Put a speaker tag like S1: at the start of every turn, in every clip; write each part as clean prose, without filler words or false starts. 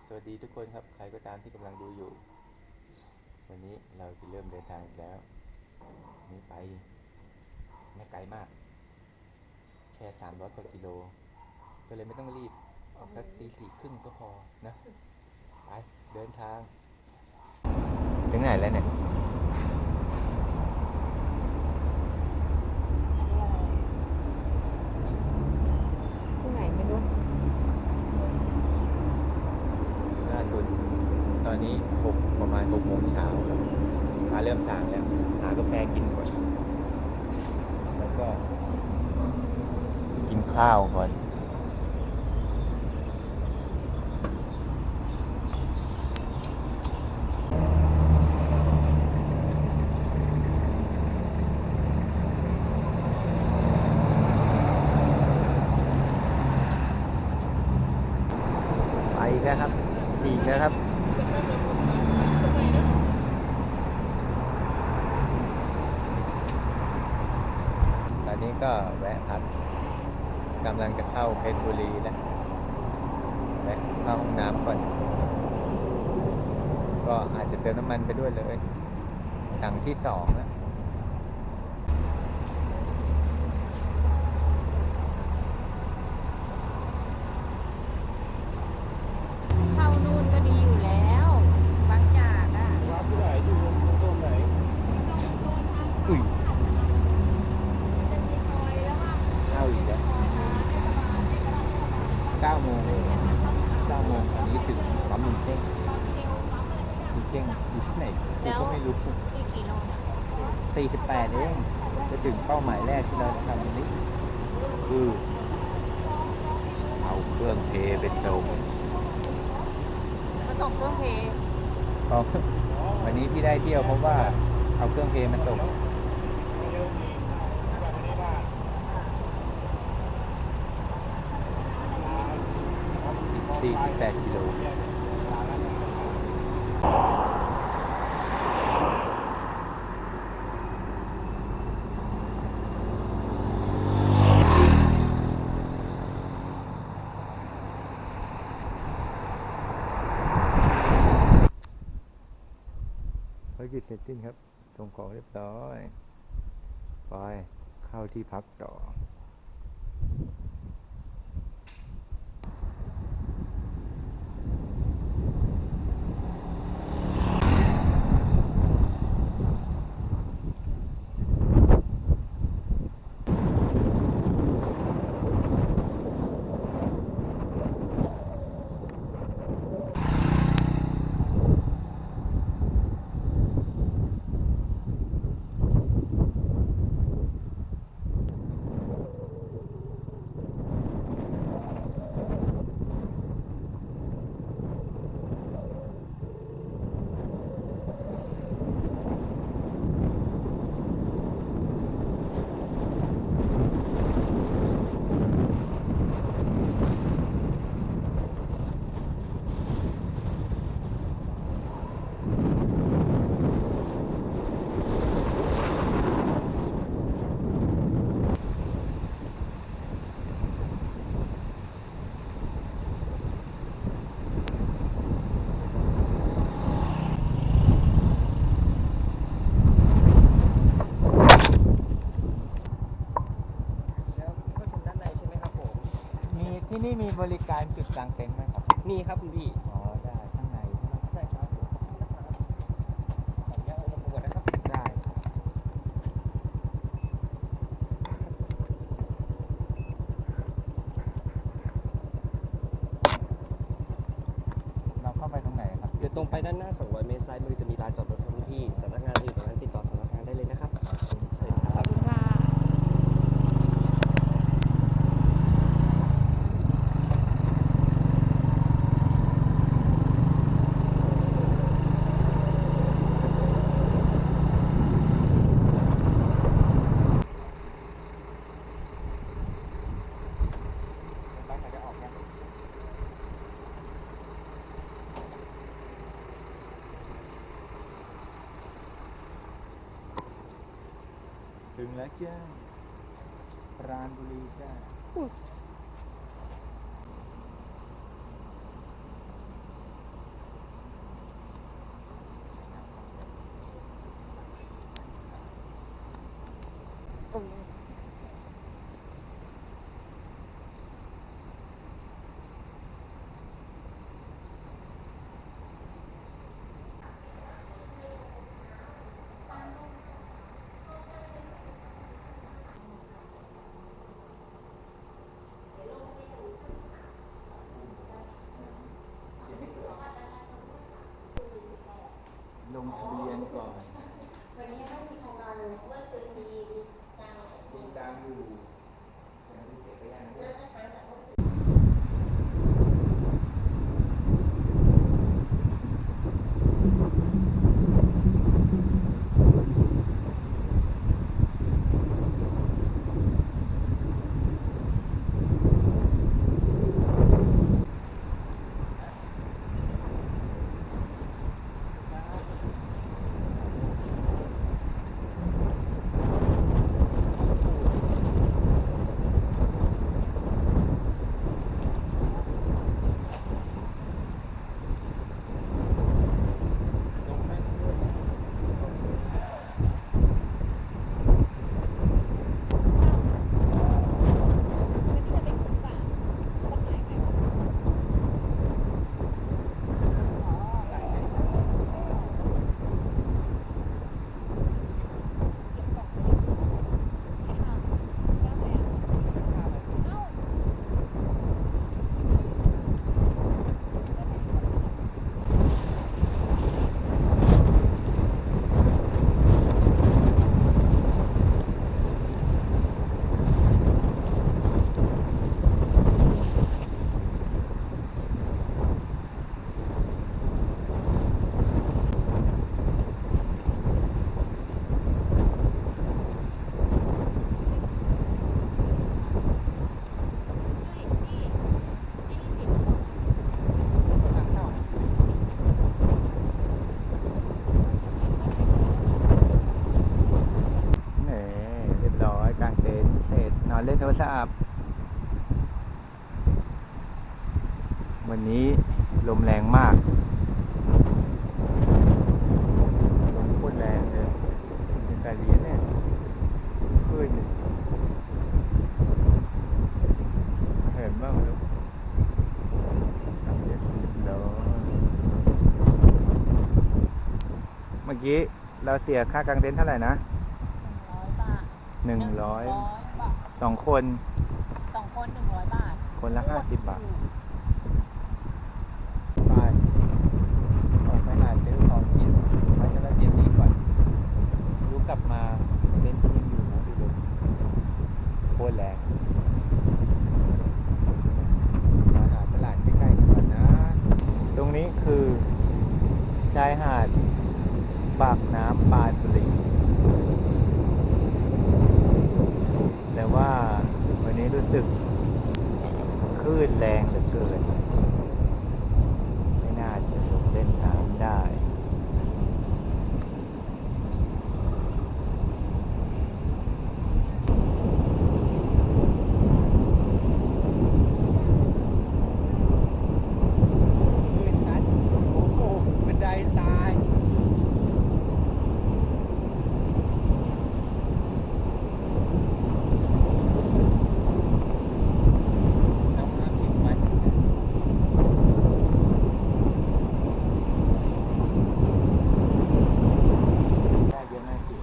S1: สวัสดีทุกคนครับใครก็ตามที่กำลังดูอยู่วันนี้เราจะเริ่มเดินทางอีกแล้วนี่ไปไม่ไกลมากแค่300กว่ากิโลก็เลยไม่ต้องรีบออกสักตี 4 ครึ่งก็พอนะไปเดินทางถึงไหนแล้วเนี่ย
S2: ที่ไหนไม่รู้
S1: ล่าสุดตอนนี้ประมาณ6 โมงเช้าครับฟ้าเริ่มสางแล้วหากาแฟกินก่อนแล้วก็กินข้าวก่อนไปอีกแล้วครับฉีกแล้วครับตอนนี้ก็แวะพักกำลังจะเข้าเพชรบุรีแล้วแวะเข้าห้องน้ำก่อนก็อาจจะเติมน้ำมันไปด้วยเลยถังที่2แล้ว
S2: เข้านู่นก็ดีอยู่แล้วบางจากอ่ะ
S3: วัดที่ไหนอยู่ตรงไหน
S1: อุ้ย
S2: จะมีซอยแล้วว่า
S1: เข้าอีกแล้ว9 โมงเลย9 โมงอันนี้ถึงปั๊มหนึ่งเจ้งอยู่ที่ไหนกูก็ไม่รู้
S2: กี่กิโลเนี่ย
S1: 48เองจะถึงเป้าหมายแรกที่เราทำวันนี้คือเอาเครื่องเทเป็นโดม
S2: มาตกเครื่องเพ
S1: ก็วันนี้ที่ได้เที่ยวเพราะว่าเอาเครื่องเพลมาส่ง48 กิโลภารกิจเสร็จสิ้นครับส่งของเรียบร้อยไปเข้าที่พักต่อ
S3: แล้วเข้าชมด้านในใช่ไหมครับผม
S1: มีที่นี่มีบริการจุดกลางเต็นท์ไหมครับ
S3: มีครับคุณพี่
S1: อ๋อได้ข้างในใช่ไหม
S3: ใช่ครับผมนะครับขออนุญาตเอาลงก่อนนะครับ
S1: ได้เราเข้าไปตรงไหนครับ
S3: เดี๋ยวตรงไปด้านหน้า200 เมตรซ้ายมือจะมีลานจอดรถครับคุณพี่สำนักงานจะอยู่ตรงนั้นติดต่อสำนักงานได้เลยนะครับเชิญค
S2: ข
S3: รั
S2: อบบ คุณค่ะ
S1: ถึงแล้วจ้าปราณบุรีจ้า ลงทะเบียนก่อน
S2: วันนี้ไม่มีใครนอนเลยเมื่อคืนมีดัง
S1: ติดตามอยู่ยังไม่เสร็จก็ยัง
S2: เลิกไปแต่เมื่อคืน
S1: ลงให้ด้วยนะ ทางเข้านี่เรียบร้อยกางเต็นท์เสร็จนอนเล่นโทรศัพท์วันนี้ลมแรงมากลมโคตรแรงเลยเป็นการเรียนเนี่ยขึ้นเห็นบ้างไหมลูกทำเจ็ดสิบแล้วเมื่อกี้เราเสียค่ากางเต็นท์เท่าไหร่นะ
S2: 100 บาท
S1: 100
S2: บาท
S1: 2 คน
S2: 2 คน 100 บาท
S1: คนละ50 บาท ไปออกไปหาซื้อของกินไว้สำหรับเย็นนี้ก่อนรู้กลับมาเต็นท์ที่ยังอยู่นะดูดูโคตรแรงมาหาตลาดใกล้ๆดีกว่านะ ตรงนี้คือชายหาดปากน้ำปรานบุรีแต่ว่าวันนี้รู้สึกคลื่นแรงเหลือเกิน ไม่น่าจะลงเล่นน้ำได้ คลื่นซัดโอ้โหบันไดตายน้ำน้ำทิ้งไว้แค่เยอะมากจี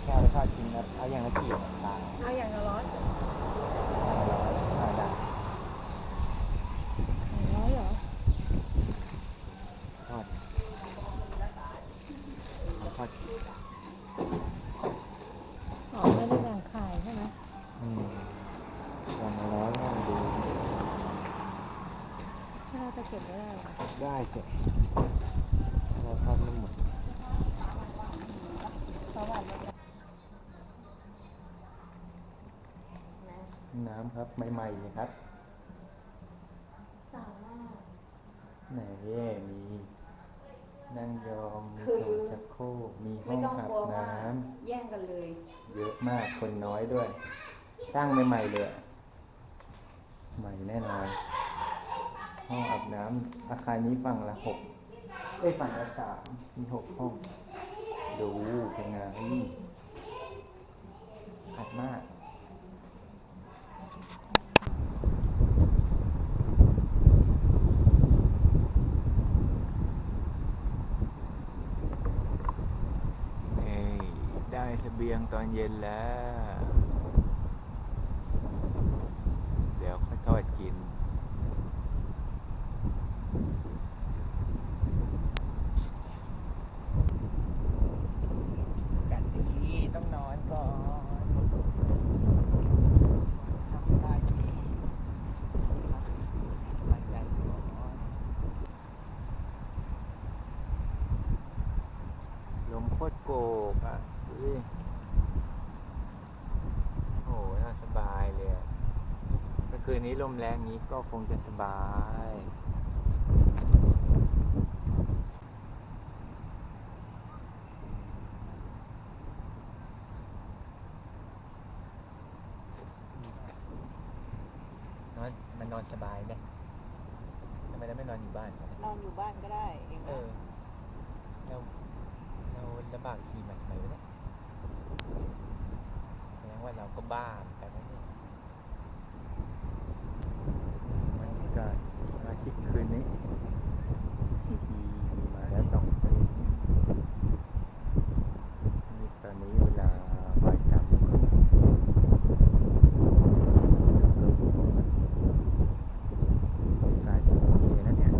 S1: แค่ไปทอดทิ้งแล้วเอาอย่างละกี่ตาย
S2: เอาอย่างละร้อย
S1: ได้
S2: ร้อยเหรอ
S1: ทอดเอาทอด
S2: อ๋อไม่ได้แบ่งขายใช่ไหม
S1: อย่างละร้อยน่าดู
S2: ถ้าเราจะเก็บไว้ได้เหรอ
S1: ได้สิเราทอดไม่หมด
S2: เขาบอกว่า
S1: น้ำครับใหม่ๆเลยครับ
S2: สามารถ
S1: ไหนมีนั่งยองมี
S2: คือ
S1: โถชักโครกมีห้
S2: ไม่
S1: อง
S2: ต้อง
S1: อาบ
S2: กลัวว่า
S1: น้
S2: แย่งกันเลย
S1: ำเยอะมากคนน้อยด้วย สร้างใหม่ๆเลยอะใหม่แน่นอน ห้องอาบน้ำอาคารนี้ฝั่งละ6ฝั่งละ3มี6 ห้อง ดูเป็นไงอัดมาก ได้เสบียงตอนเย็นแล้ว เดี๋ยวค่อยทอดกิน โคตรโกกอ่ะดูดิโอ้โหน่าสบายเลยอะถ้าคืนนี้ลมแรงนี้ก็คงจะสบายมันนอนสบายเนี่ยทำไมเราไม่นอนอยู่บ้านกัน
S2: นอนอยู่บ้านก็ได้เอง
S1: เอ
S2: อะ
S1: อเราลำบากขี่มันทำไมวะเนี่ยแสดงว่าเราก็บ้าเหมือนกันนะเนี่ยบรรยากาศสมาชิกคืนนี้มีมาแล้ว2 คนนี่ตอนนี้เวลาบ่าย 3 โมงครึ่งอากาศโอเคนะเนี่ย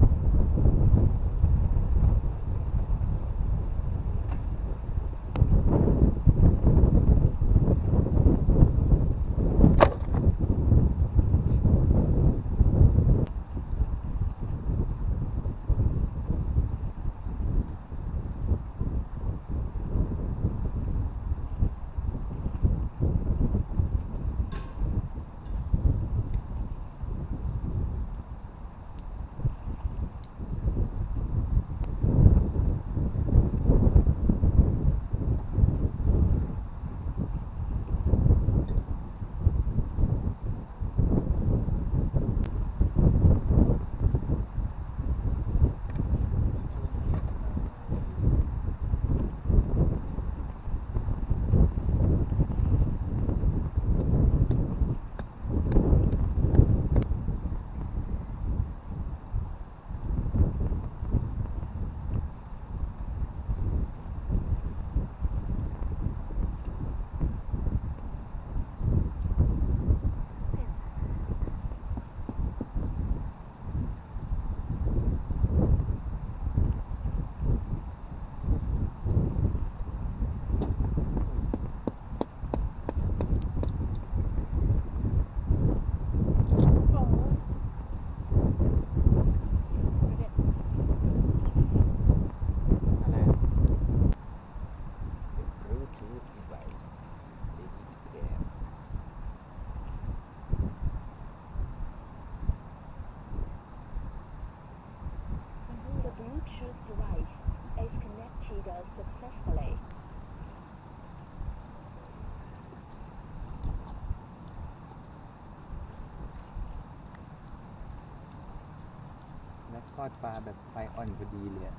S1: แล้วทอดปลาแบบไฟอ่อนพอดีเลยอะ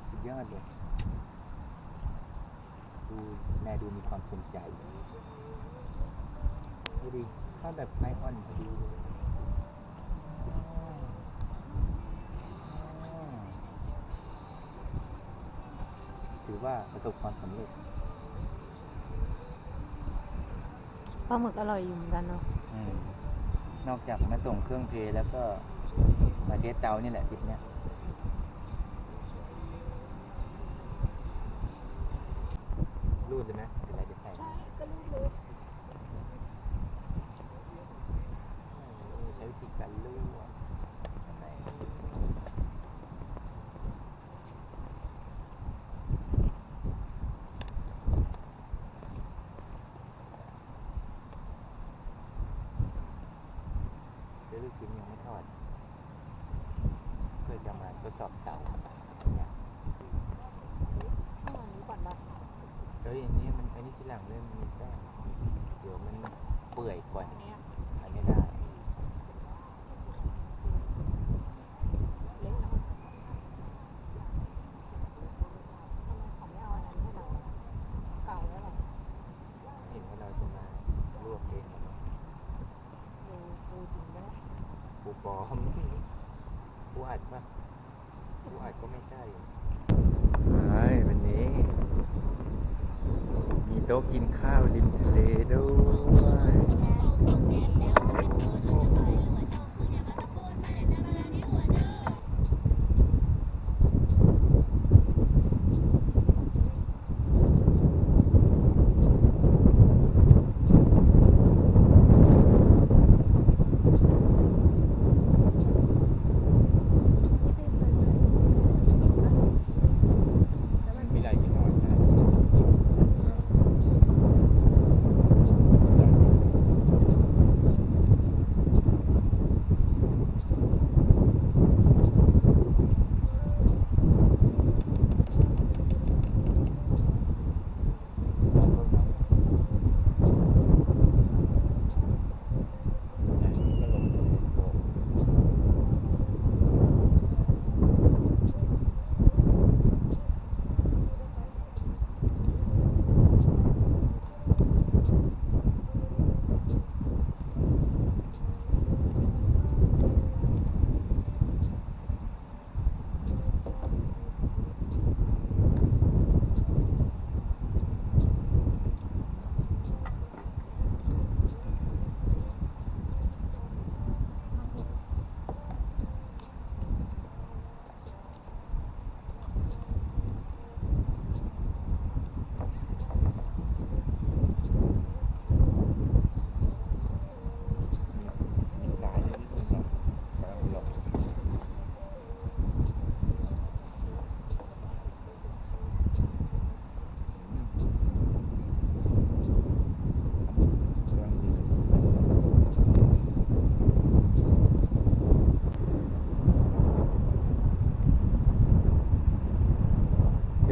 S1: สุดยอดเลยดูแม่ดูมีความภูมิใจดูดิทอดแบบไฟอ่อนพอดีเลยถือว่าประสบความสำเร็จ
S2: ปลาหมึกอร่อยอยู่เหมือนกันเนาะ
S1: นอกจากมาส่งเครื่องเพลแล้วก็มาเทสเตานี่แหละทริปเนี้ยรูดเลยไหมเป็นไรเดี๋ยวใส่
S2: ใช่ก็รู้เลย
S1: ใช้วิธีการลูดซื้อลูกชิ้นยังไม่ทอดเพื่อจะมาทดสอบเตาเนี่ย
S2: ต้องอันนี้ก่อนปะ
S1: เฮ้ยอันนี้ทีหลังเริ่มมีแป้งเดี๋ยวมันเปื่อยก่อน
S2: อันเนี้ย
S1: อันนี้ได้
S2: เล็กเนาะทำไมเขาไม่เอาอันนั้นให้เราเก่าแล้วหรอ
S1: เห็นว่าเราจะมาลวกเองเหรอ
S2: ดูจริงปะเนี่ย
S1: ปูปลอมปูอัดปะปูอัดก็ไม่ใช่ใช่วันนี้ มีโต๊ะกินข้าวริมทะเลด้วยมันมีหลายยี่ห้อใช่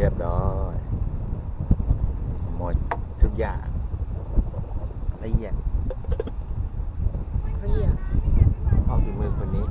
S1: เรียบร้อยหมดทุกอย่างละเอียด
S2: เรีย
S1: เพราะฝีมือคนนี้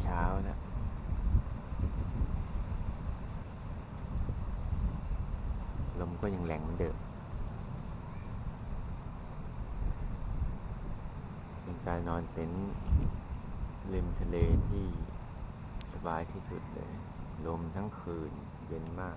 S1: เช้านะลมก็ยังแรงเหมือนเดิมเป็นการนอนเต็นท์ริมทะเลที่สบายที่สุดเลย ลมทั้งคืนเย็นมาก